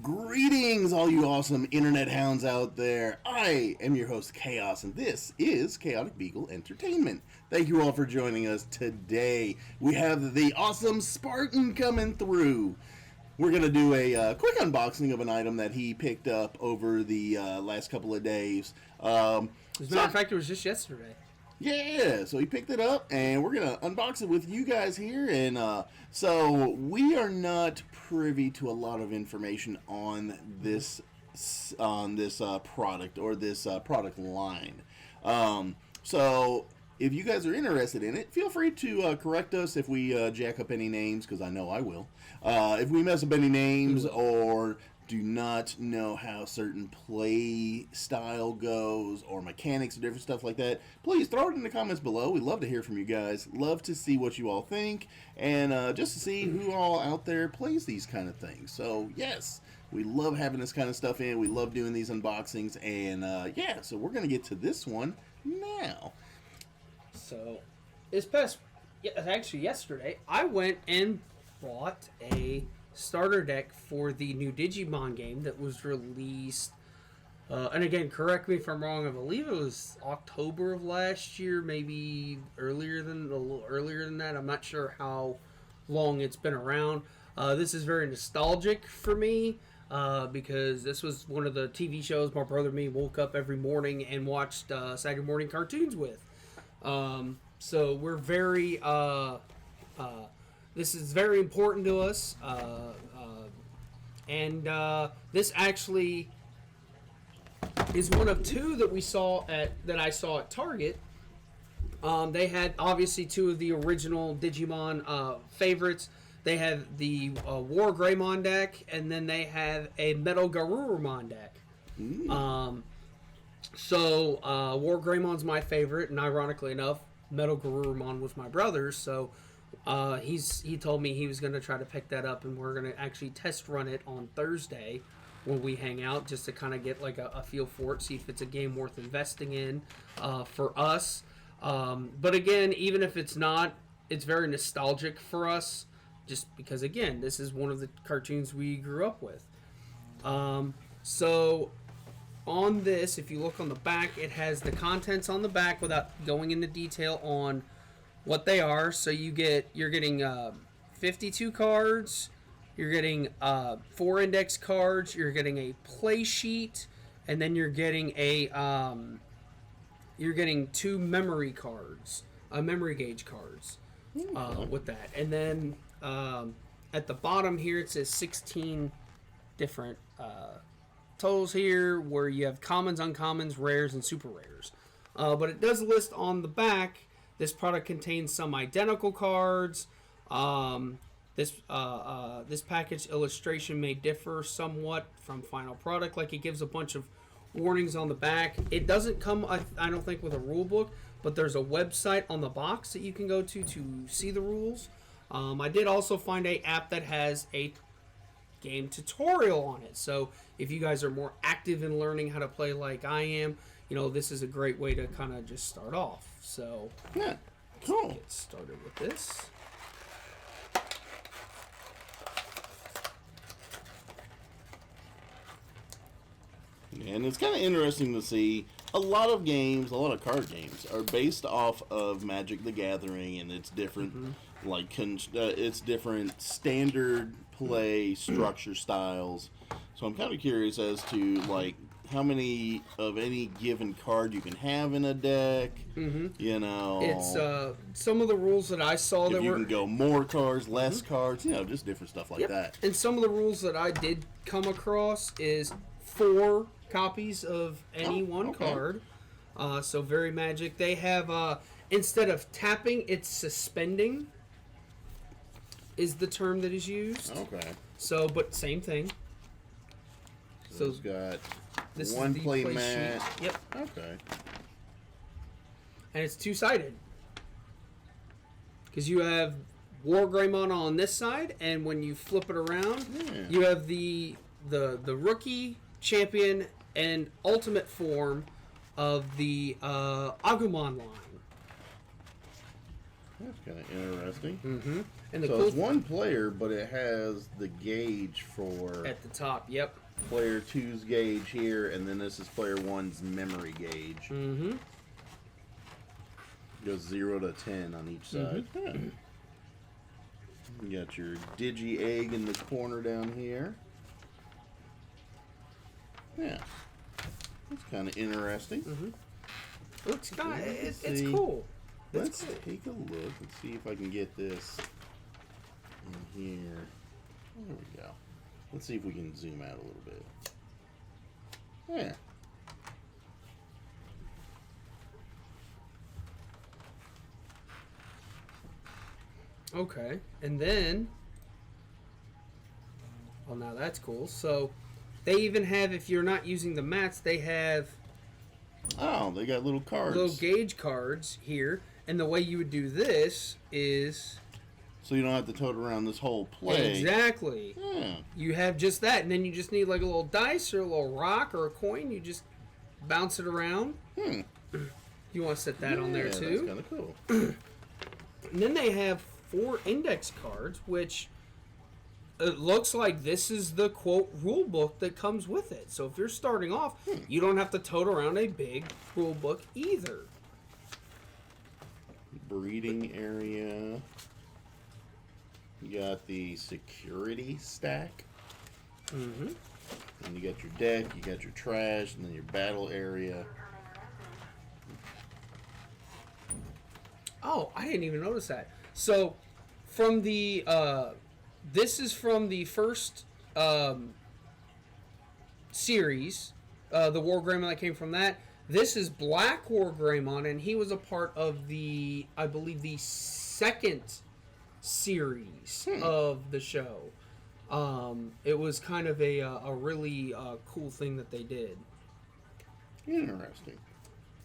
Greetings, all you awesome internet hounds out there. I am your host, Chaos, and this is ChaoticBeagle Entertainment. Thank you all for joining us today. We have the awesome Spartan coming through. We're going to do a quick unboxing of an item that he picked up over the last couple of days. As a matter of fact, it was just yesterday. Yeah, so he picked it up, and we're going to unbox it with you guys here. And so we are not privy to a lot of information on this product or this product line. So if you guys are interested in it, feel free to correct us if we jack up any names, because I know I will. If we mess up any names or do not know how certain play style goes or mechanics or different stuff like that, please throw it in the comments below. We'd love to hear from you guys. Love to see what you all think, and just to see who all out there plays these kind of things. So yes, we love having this kind of stuff in. We love doing these unboxings, and yeah, so we're going to get to this one now. So yesterday, I went and bought a starter deck for the new Digimon game that was released. And again, correct me if I'm wrong. I believe it was October of last year, maybe a little earlier than that. I'm not sure how long it's been around. This is very nostalgic for me because this was one of the TV shows my brother and me woke up every morning and watched Saturday morning cartoons with. So we're very this is very important to us, and this actually is one of two that I saw at Target. They had obviously two of the original Digimon favorites. They had the War Greymon deck, and then they had a Metal Garurumon deck. So War Greymon's my favorite, and ironically enough, Metal Garurumon was my brother's. So he told me he was going to try to pick that up, and we're going to actually test run it on Thursday when we hang out, just to kind of get like a feel for it, see if it's a game worth investing in for us. But again, even if it's not, it's very nostalgic for us, just because again, this is one of the cartoons we grew up with. So on this, if you look on the back, it has the contents on the back without going into detail on what they are. So you're getting 52 cards, you're getting 4 index cards, you're getting a play sheet, and then you're getting 2 memory cards, memory gauge cards with that. And then at the bottom here it says 16 different totals here, where you have commons, uncommons, rares, and super rares. But it does list on the back, this product contains some identical cards. This package illustration may differ somewhat from final product. Like, it gives a bunch of warnings on the back. It doesn't come, I don't think, with a rule book, but there's a website on the box that you can go to see the rules. I did also find an app that has a game tutorial on it. So if you guys are more active in learning how to play like I am, this is a great way to kind of just start off. So yeah, cool. Let's get started with this. And it's kind of interesting to see a lot of card games are based off of Magic the Gathering, and it's different, it's different standard play structure styles. So I'm kind of curious as to how many of any given card you can have in a deck. It's some of the rules that I saw if you can go more cards, less cards, just different stuff like that. And some of the rules that I did come across is 4 copies of any one card. So very Magic. They have instead of tapping, it's suspending is the term that is used. Okay. So, but same thing. So it's got one play mat. Sheet. Yep. Okay. And it's 2-sided. Because you have War Greymon on this side, and when you flip it around, you have the rookie, champion, and ultimate form of the Agumon line. That's kind of interesting. Mm-hmm. And the So cool it's one player, but it has the gauge for at the top. Yep. player 2's gauge here, and then this is player 1's memory gauge. Mm-hmm. Goes 0 to 10 on each side. Mm-hmm. Yeah. You got your Digi Egg in the corner down here. Yeah. That's kind of interesting. Mm-hmm. Looks kind of, it's see. cool. Let's take a look and see if I can get this in here. There we go. Let's see if we can zoom out a little bit. Yeah. Okay, and then, well, now that's cool. So, they even have, if you're not using the mats, they have Oh, they got little cards. little gauge cards here. And the way you would do this is So you don't have to tote around this whole play. exactly. Yeah. You have just that, and then you just need like a little dice or a little rock or a coin. You just bounce it around. You want to set that on there too. That's kind of cool. And then they have 4 index cards, which it looks like this is the quote rule book that comes with it. So if you're starting off, you don't have to tote around a big rule book either. Breeding area. You got the security stack. Mm-hmm. And you got your deck, you got your trash, and then your battle area. Oh, I didn't even notice that. So, from the this is from the first series, the War Greymon that came from that. This is Black War Greymon, and he was a part of the, I believe, the second series of the show. It was kind of a really cool thing that they did. Interesting.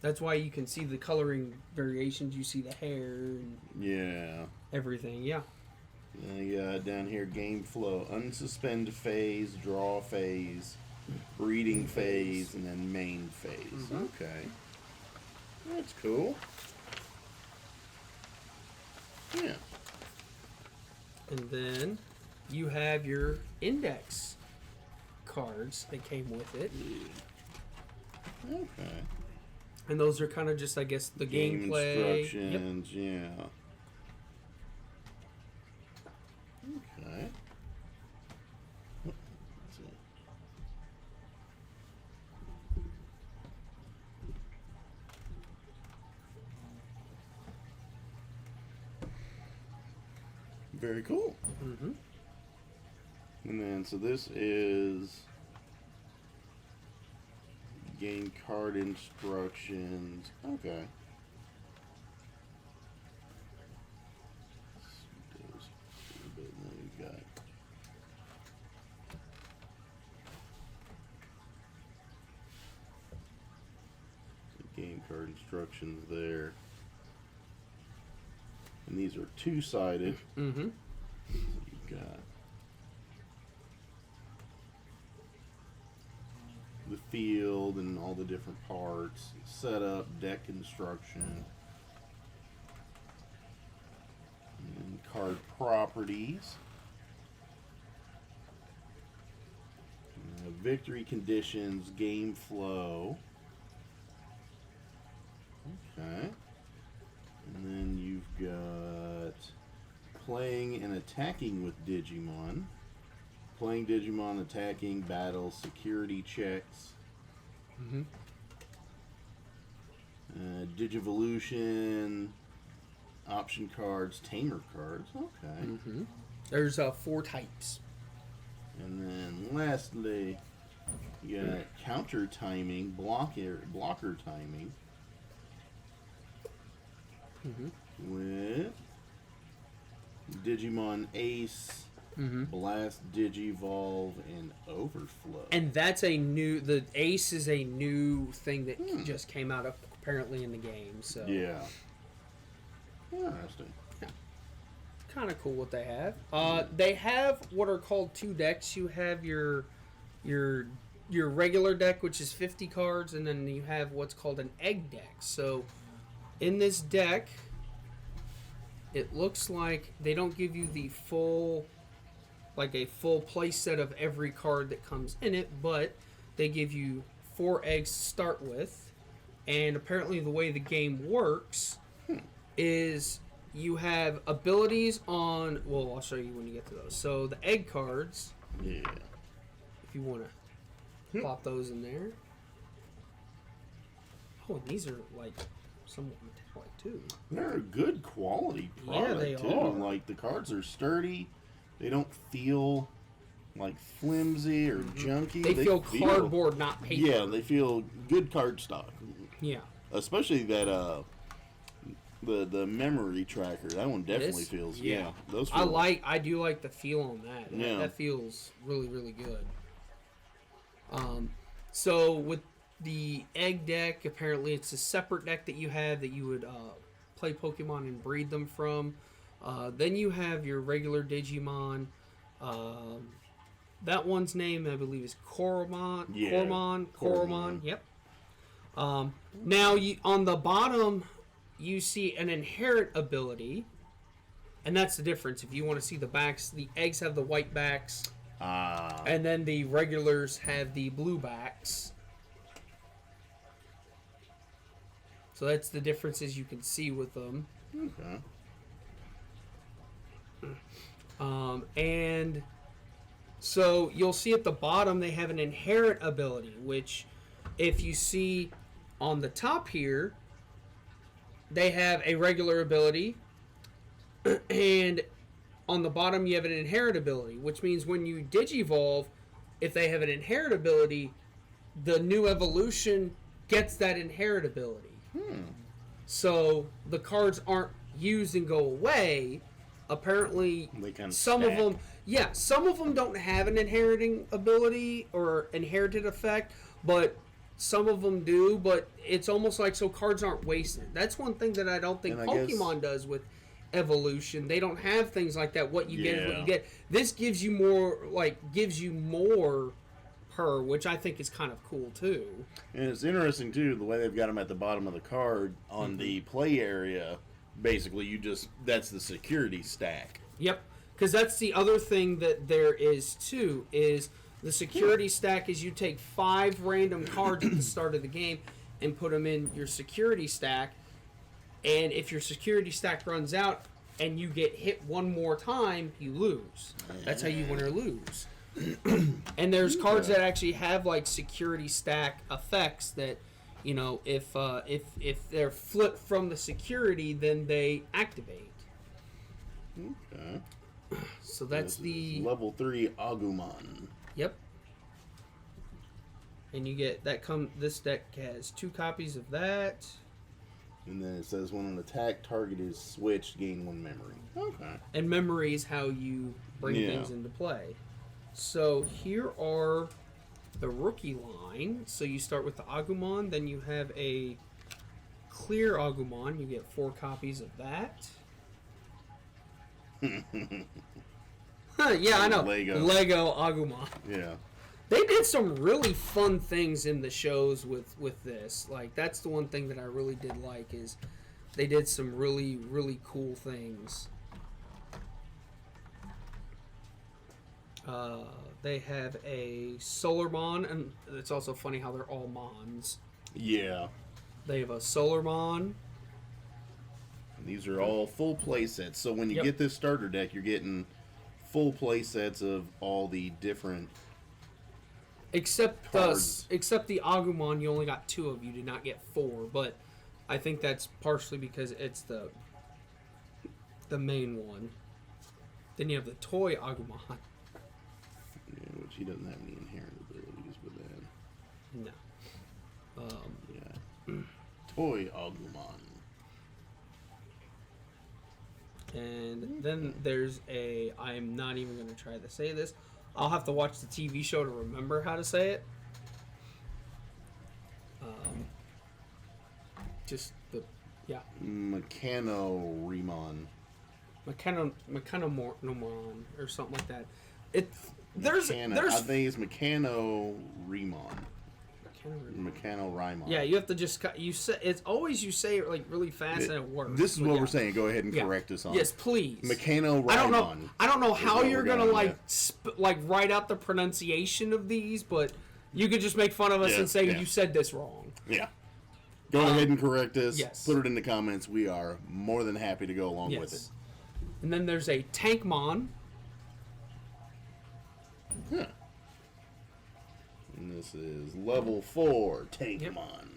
That's why you can see the coloring variations. You see the hair and Yeah. everything. Yeah. You got down here game flow, unsuspend phase, draw phase, breeding phase, and then main phase. Okay. That's cool. Yeah. And then you have your index cards that came with it. Okay. And those are kind of just, I guess, the Game gameplay. instructions, yeah. Okay. Let's see. Very cool. Mm-hmm. And then, so this is game card instructions. Okay. Let's see those a little bit, and then we've got the game card instructions there. And these are two-sided. Mm-hmm. So you've got the field and all the different parts, setup, deck construction, and card properties, victory conditions, game flow. Okay. And then you've got playing and attacking with Digimon. Playing Digimon, attacking, battle, security checks. Mm-hmm. Digivolution, option cards, tamer cards. Okay. Mm-hmm. There's 4 types. And then lastly, you got counter timing, blocker timing. Mm-hmm. With Digimon Ace, Blast, Digivolve, and Overflow. And that's a new. The Ace is a new thing that just came out apparently in the game. So Yeah. Interesting. kind of cool what they have. They have what are called 2 decks. You have your regular deck, which is 50 cards, and then you have what's called an egg deck. So in this deck, it looks like they don't give you the full, like a full play set of every card that comes in it, but they give you 4 eggs to start with. And apparently the way the game works is you have abilities on, well, I'll show you when you get to those. So the egg cards, Yeah. if you want to plop those in there. Oh, and these are like somewhat metallic too. They're a good quality product, they too. are. Like, the cards are sturdy. They don't feel like flimsy or junky. They feel cardboard, not paper. Yeah, they feel good card stock. Yeah. Especially that the memory tracker. That one definitely feels. Yeah, those. Feel, I do like the feel on that. Yeah. That feels really, really good. So with the egg deck, apparently it's a separate deck that you have that you would play Pokemon and breed them from. Then you have your regular Digimon. That one's name, I believe, is Koromon. Yeah. Koromon. Yep. Now, on the bottom, you see an inherent ability. And that's the difference. If you want to see the backs, the eggs have the white backs. And then the regulars have the blue backs. So that's the differences you can see with them. Okay. And so you'll see at the bottom they have an inherent ability, which if you see on the top here, they have a regular ability, and on the bottom you have an inherent ability, which means when you digivolve, if they have an inherent ability, the new evolution gets that inherent ability. So the cards aren't used and go away. Apparently, some of them don't have an inheriting ability or inherited effect, but some of them do. But it's almost like so cards aren't wasted. That's one thing that I don't think Pokemon does with evolution. They don't have things like that. What you get is what you get. This gives you more, per, which I think is kind of cool too. And it's interesting too the way they've got them at the bottom of the card on the play area. Basically, that's the security stack. Yep, because that's the other thing that there is too, is the security stack is you take 5 random cards at the start of the game and put them in your security stack, and if your security stack runs out and you get hit one more time, you lose. That's how you win or lose. And there's cards that actually have like security stack effects that, you know, if they're flipped from the security, then they activate. Okay. So that's the level 3 Agumon. Yep. And you get that. This deck has 2 copies of that. And then it says when an attack target is switched, gain 1 memory. Okay. And memory is how you bring things into play. So here are the rookie line. So you start with the Agumon, then you have a clear Agumon. You get 4 copies of that. Yeah, I know. Lego Agumon. Yeah. They did some really fun things in the shows with this. Like, that's the one thing that I really did like is they did some really, really cool things. They have a Solar Mon, and it's also funny how they're all Mons. Yeah. They have a Solar Mon. And these are all full play sets. So when you get this starter deck, you're getting full play sets of all the different Except the Agumon, you only got 2 of. You did not get 4, but I think that's partially because it's the main one. Then you have the toy Agumon. Yeah, which he doesn't have any inherent abilities with that. No. Yeah. Toy Agumon. And then there's I'm not even going to try to say this. I'll have to watch the TV show to remember how to say it. Mechano-Remon. Mechanomon or something like that. I think it's Mechano-Remon. Mechano-Raimon. Yeah, you have to just you say it's always you say it like really fast and it works. This is what we're saying. Go ahead and correct us on. Yes, please. Mechano-Raimon. I don't know how you're gonna like write out the pronunciation of these, but you could just make fun of us and say you said this wrong. Yeah. Go ahead and correct us. Yes. Put it in the comments. We are more than happy to go along with it. And then there's a Tankmon. Huh. And this is level 4 Tankmon.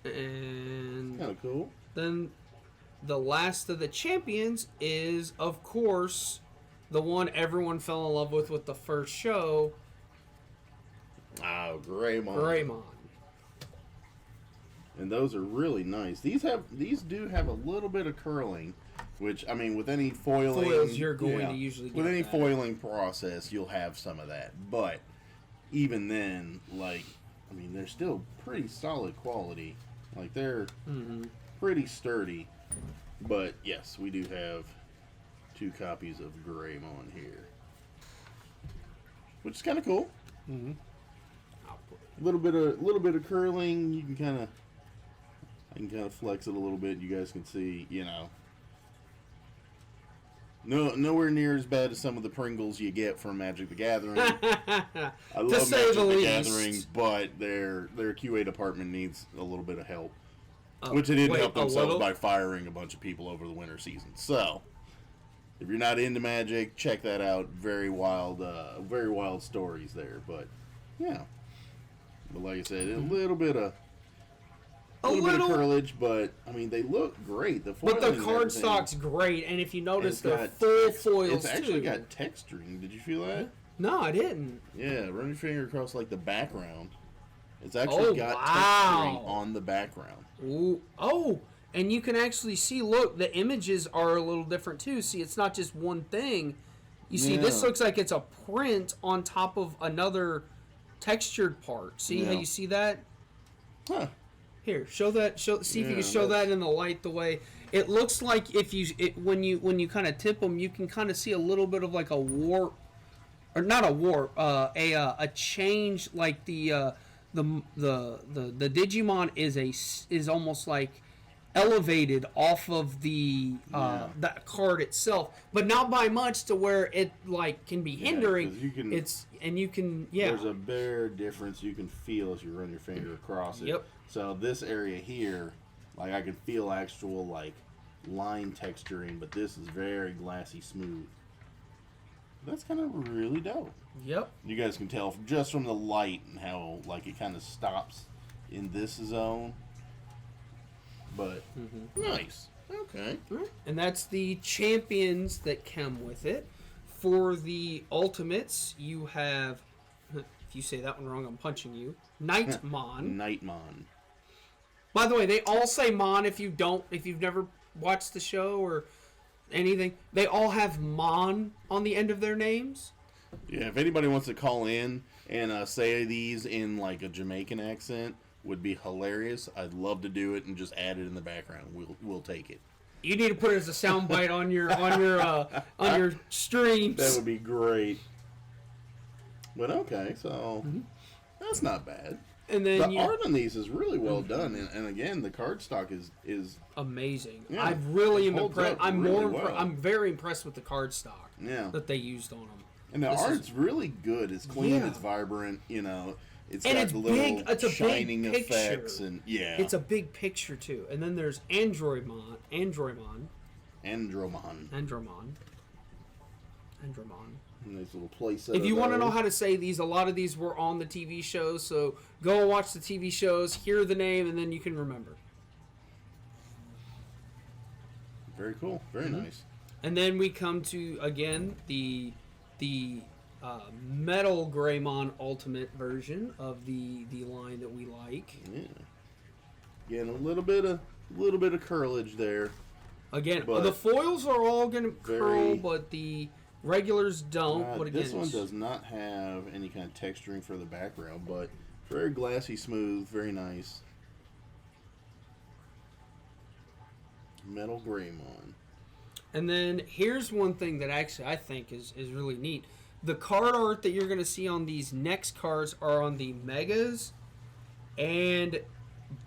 And kind of cool. Then the last of the champions is, of course, the one everyone fell in love with the first show. Oh, Greymon. Greymon. And those are really nice. These do have a little bit of curling, which, I mean, with any foiling, you're going to usually get with any that. foiling process, you'll have some of that. But even then, like, I mean, they're still pretty solid quality. Like, they're pretty sturdy. But yes, we do have 2 copies of Greymon here, which is kind of cool. Mm-hmm. A little bit of curling. You can kind of. I can kind of flex it a little bit. You guys can see, you know. Nowhere near as bad as some of the Pringles you get from Magic the Gathering. I love Magic the Gathering, but their QA department needs a little bit of help. Which they didn't help themselves by firing a bunch of people over the winter season. So, if you're not into Magic, check that out. Very wild stories there. But, yeah. But like I said, a little bit of curlage, but I mean they look great. The cardstock's great, and if you notice, they're full foils. It's actually got texturing. Did you feel that? No, I didn't. Yeah, run your finger across like the background. It's actually got texturing on the background. Ooh. Oh, and you can actually see. Look, the images are a little different too. See, it's not just one thing. You see, this looks like it's a print on top of another textured part. See how you see that? Huh. Here, see if you can show that in the light the way it looks like. If when you kind of tip them, you can kind of see a little bit of like a warp, or not a warp, a change. Like the Digimon is almost like elevated off of that card itself, but not by much to where it like can be hindering. There's a bare difference you can feel as you run your finger across it. Yep. So this area here, like I can feel actual like line texturing, but this is very glassy smooth. That's kind of really dope. Yep. You guys can tell just from the light and how like it kind of stops in this zone. But nice. Okay. And that's the champions that come with it. For the ultimates, you have, if you say that one wrong, I'm punching you. Nightmon. Nightmon. By the way, they all say Mon if you've never watched the show or anything. They all have Mon on the end of their names. Yeah, if anybody wants to call in and say these in like a Jamaican accent, would be hilarious. I'd love to do it and just add it in the background. We'll take it. You need to put it as a soundbite on your streams. That would be great. But okay, so that's not bad. And then the art on these is really well done, and again, the cardstock is amazing. Yeah, I really am impressed. I'm very impressed with the cardstock that they used on them. And the art's really good. It's clean. It's vibrant. You know, it's got the little shining effects, and it's a big picture too. And then there's Andromon. Nice little playset. If you want to know how to say these, a lot of these were on the TV shows, so go and watch the TV shows, hear the name, and then you can remember. Very cool. Very nice. And then we come to, again, the Metal Greymon Ultimate version of the line that we like. Yeah. Again, a little bit of curlage there. Again, the foils are all going to curl, but the regulars don't. But again, this one does not have any kind of texturing for the background, but very glassy smooth, very nice. Metal Greymon. And then here's one thing that actually I think is really neat. the card art that you're going to see on these next cards are on the megas, and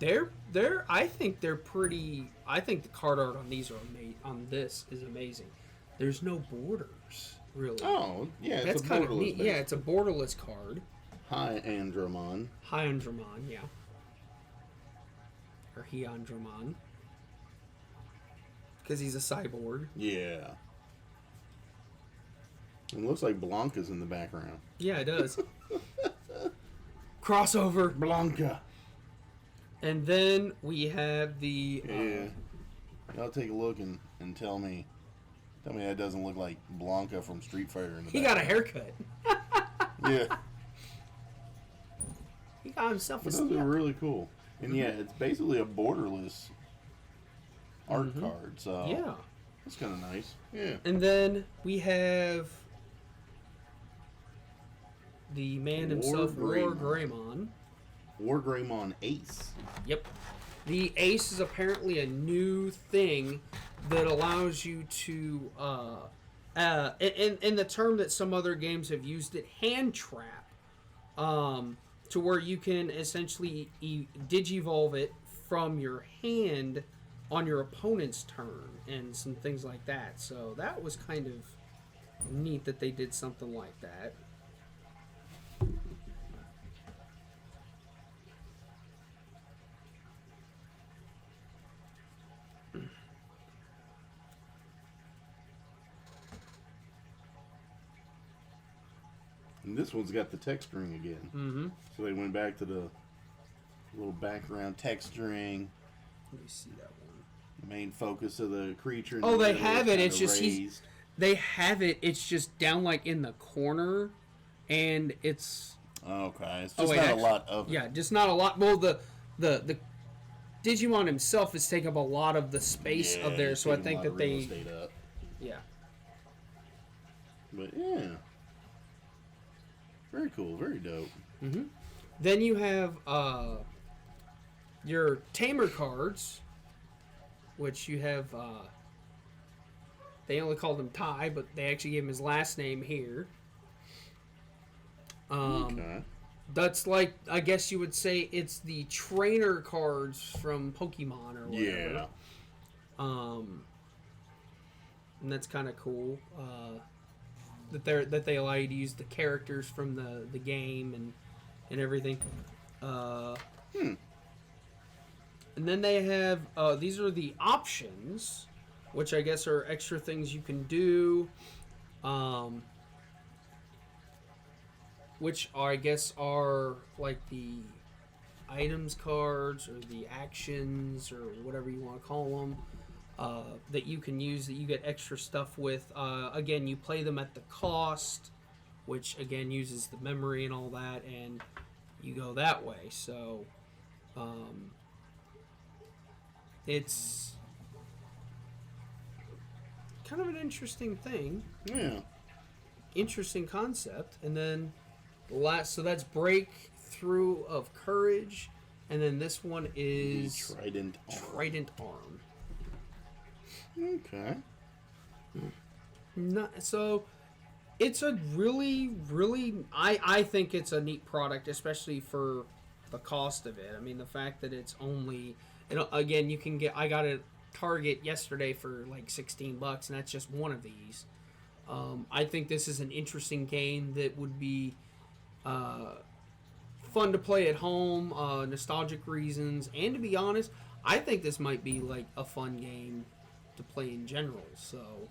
I think they're pretty. I think the card art on these on this is amazing. There's no borders really. Oh yeah, that's kind of neat. Yeah, it's a borderless card. Hi Andromon. Hi Andromon, yeah. Or he Andromon. Because he's a cyborg. Yeah. It looks like Blanca's in the background. Yeah, it does. Crossover. Blanca. And then we have the... Yeah. Y'all take a look and tell me that doesn't look like Blanca from Street Fighter in the He got a haircut. Yeah. He got himself a Those are really cool. And yeah, it's basically a borderless art card. So yeah. That's kind of nice. Yeah. And then we have the man himself, War Greymon. War Greymon Ace. Yep. The Ace is apparently a new thing that allows you to, in the term that some other games have used it, hand trap, to where you can essentially digivolve it from your hand on your opponent's turn and some things like that. So that was kind of neat that they did something like that. And this one's got the texturing again. Mm-hmm. So they went back to the little background texturing. Let me see that one. The main focus of the creature. Oh, they have it. It's just they have it. It's just down like in the corner, and it's okay. It's just not a lot of it. Yeah, just not a lot. Well, the Digimon himself is taking up a lot of the space of there, so I think that they yeah. But yeah. Very cool, very dope. Mm-hmm. Then you have your Tamer cards, which you have. They only called him Ty, but they actually gave him his last name here. Okay. That's like, I guess you would say it's the trainer cards from Pokemon or whatever. Yeah. And that's kind of cool. That they allow you to use the characters from the game and everything. And then they have these are the options, which I guess are extra things you can do. Which I guess are like the items cards or the actions or whatever you want to call them. That you can use, that you get extra stuff with. Again, you play them at the cost, which again uses the memory and all that, and you go that way. So it's kind of an interesting thing. Yeah. Interesting concept. And then so that's Breakthrough of Courage, and then this one is Trident Arm. Okay. So it's a really, really, I think it's a neat product, especially for the cost of it. I mean, the fact that it's only, again, you can get, I got it at Target yesterday for like $16, and that's just one of these. I think this is an interesting game that would be fun to play at home, nostalgic reasons, and to be honest, I think this might be like a fun game to play in general. So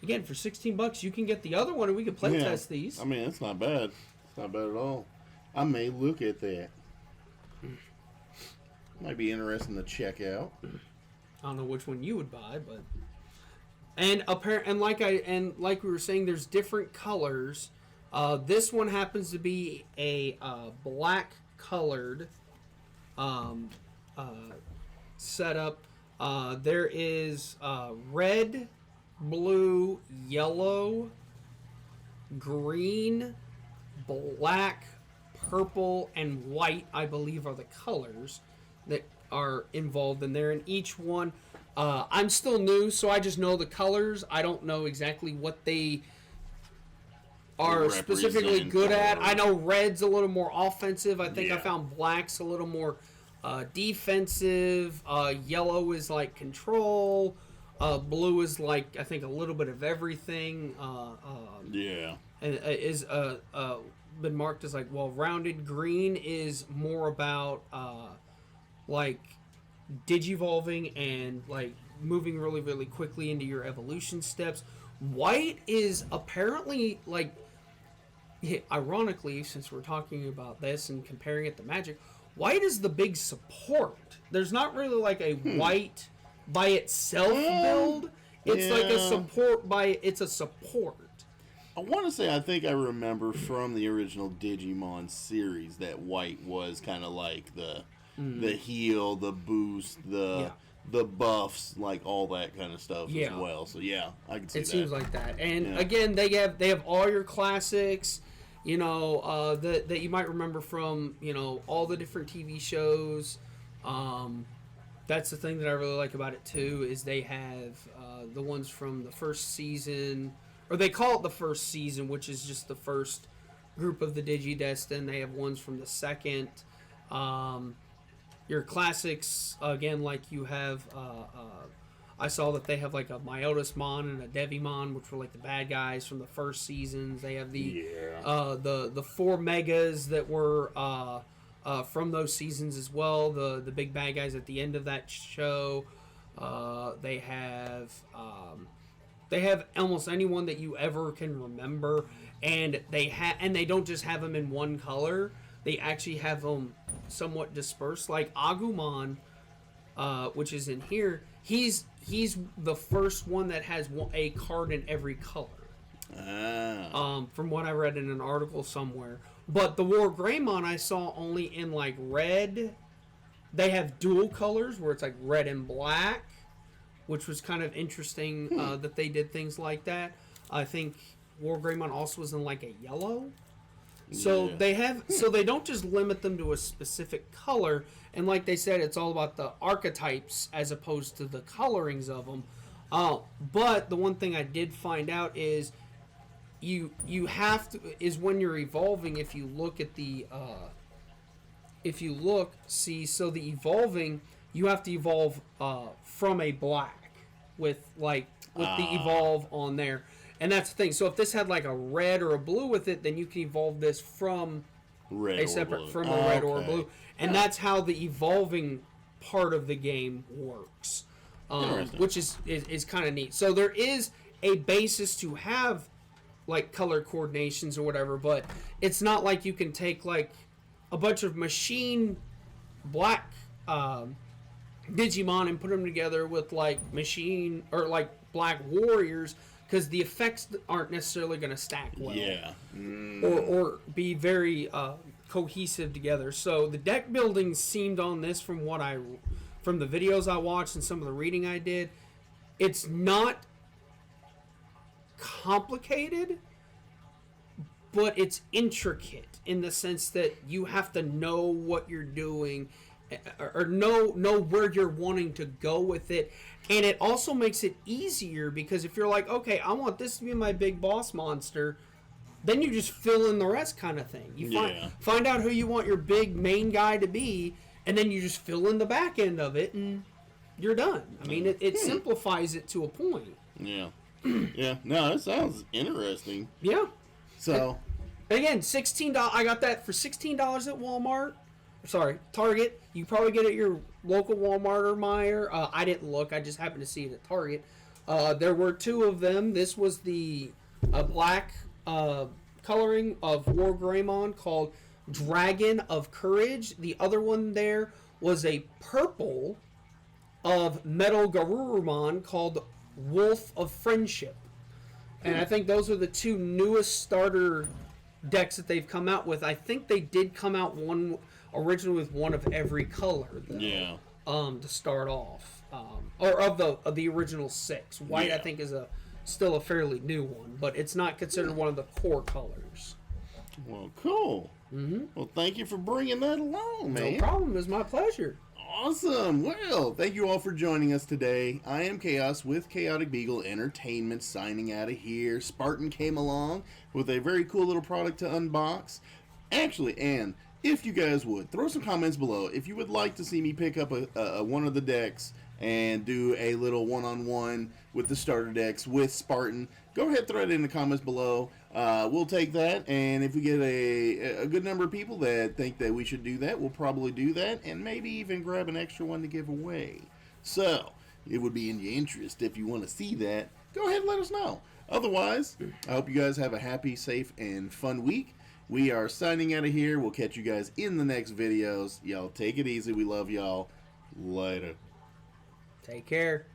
again, for $16 you can get the other one, and we can play test these. I mean, it's not bad. It's not bad at all. I may look at that. Might be interesting to check out. I don't know which one you would buy, but and like we were saying, there's different colors. This one happens to be a black colored setup. There is red, blue, yellow, green, black, purple, and white, I believe, are the colors that are involved in there. And each one, I'm still new, so I just know the colors. I don't know exactly what they are specifically good at. I know red's a little more offensive. I think I Yeah. found black's a little more defensive. Yellow is like control. Blue is like, I think, a little bit of everything. Yeah. And is been marked as like well-rounded. Green is more about like digivolving and like moving really, really quickly into your evolution steps. White is apparently like, ironically, since we're talking about this and comparing it to Magic, white is the big support. There's not really like a white by itself build. It's like a support it's a support. I want to say I think I remember from the original Digimon series that white was kind of like the heal, the boost, the buffs, like all that kind of stuff as well. So yeah, I can see that. It seems like that. And again, they have all your classics, you know, that you might remember from, you know, all the different TV shows. That's the thing that I really like about it too, is they have the ones from the first season, or they call it the first season, which is just the first group of the Digidestin. They have ones from the second. Your classics, again, like you have, I saw that they have like a Myotismon and a Devimon, which were like the bad guys from the first seasons. They have the four megas that were from those seasons as well. The big bad guys at the end of that show. They have almost anyone that you ever can remember, and they don't just have them in one color. They actually have them somewhat dispersed. Like Agumon, which is in here, he's the first one that has a card in every color. From what I read in an article somewhere. But the War Greymon I saw only in like red. They have dual colors where it's like red and black, which was kind of interesting that they did things like that. I think War Greymon also was in like a yellow. So they don't just limit them to a specific color, and like they said, it's all about the archetypes as opposed to the colorings of them. But the one thing I did find out is you have to, is when you're evolving, if you look at the so the evolving, you have to evolve from a black with the evolve on there. And that's the thing. So if this had like a red or a blue with it, then you can evolve this from a red or a blue. And that's how the evolving part of the game works, which is kind of neat. So there is a basis to have like color coordinations or whatever, but it's not like you can take like a bunch of machine black Digimon and put them together with like machine or like black warriors, because the effects aren't necessarily going to stack well. Yeah. Or be very cohesive together. So the deck building seemed on this from the videos I watched and some of the reading I did, it's not complicated, but it's intricate in the sense that you have to know what you're doing or know where you're wanting to go with it. And it also makes it easier because if you're like, okay, I want this to be my big boss monster, then you just fill in the rest kind of thing. You find out who you want your big main guy to be, and then you just fill in the back end of it, and you're done. I mean, it simplifies it to a point. Yeah. Yeah. No, that sounds interesting. Yeah. So, again, $16. I got that for $16 at Walmart. Sorry, Target. You probably get it at your local Walmart or Meijer. I didn't look. I just happened to see it at Target. There were two of them. This was the black coloring of War Greymon called Dragon of Courage. The other one there was a purple of Metal Garurumon called Wolf of Friendship. And I think those are the two newest starter decks that they've come out with. I think they did come out originally with one of every color, though, to start off, or of the original 6. White, I think, is still a fairly new one, but it's not considered one of the core colors. Well, cool. Mm-hmm. Well, thank you for bringing that along, man. No problem. It was my pleasure. Awesome. Well, thank you all for joining us today. I am Chaos with Chaotic Beagle Entertainment signing out of here. Spartan came along with a very cool little product to unbox. Actually, and if you guys would, throw some comments below. If you would like to see me pick up one of the decks and do a little one-on-one with the starter decks with Spartan, go ahead, throw it in the comments below. We'll take that, and if we get a good number of people that think that we should do that, we'll probably do that, and maybe even grab an extra one to give away. So, it would be in your interest if you want to see that. Go ahead and let us know. Otherwise, I hope you guys have a happy, safe, and fun week. We are signing out of here. We'll catch you guys in the next videos. Y'all take it easy. We love y'all. Later. Take care.